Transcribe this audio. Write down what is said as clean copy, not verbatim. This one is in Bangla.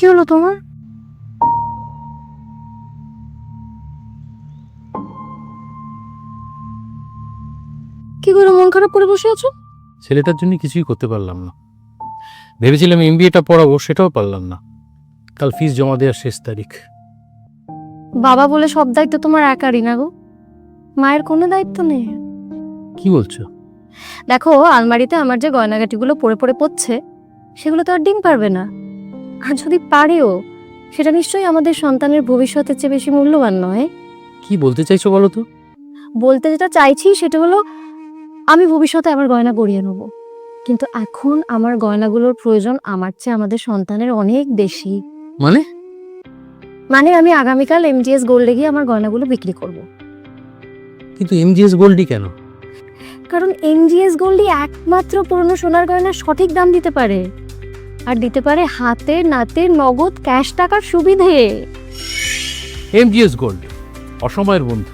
কি হলো তোমার? কি করে মন খারাপ করে বসে আছো? ছেলেটার জন্য কিছুই করতে পারলাম না। ভেবেছিলাম এমবিএটা পড়াবো, সেটাও পারলাম না। কাল ফিস জমা দেওয়ার শেষ তারিখ। বাবা বলে সব দায়িত্ব তোমার একারই না গো, মায়ের কোনো দায়িত্ব নেই? কি বলছো? দেখো, আলমারিতে আমার যে গয়নাগাটিগুলো পড়ে পড়ে পড়ছে, সেগুলো তো আর ডিম পারবে না। আর যদি পারেও, সেটা নিশ্চয়ই আমাদের সন্তানের ভবিষ্যতের চেয়ে বেশি মূল্যবান নয়। কি বলতে চাইছো বলো তো? বলতে যেটা চাইছি সেটা হলো, আমি ভবিষ্যতে আমার গয়না গড়িয়ে নেব, কিন্তু এখন আমার গয়নাগুলোর প্রয়োজন আমার চেয়ে আমাদের সন্তানের অনেক বেশি। মানে? মানে আমি আগামীকাল এমজিএস গোল্ডে গিয়ে আমার গয়নাগুলো বিক্রি করব। কিন্তু এমজিএস গোল্ডই কেন? কারণ এমজিএস গোল্ডই একমাত্র পুরনো সোনার গয়নার সঠিক দাম দিতে পারে, আর দিতে পারে হাতে নাতে নগদ ক্যাশ টাকার সুবিধে। এমজিএস গোল্ড, অসময়ের বন্ধু।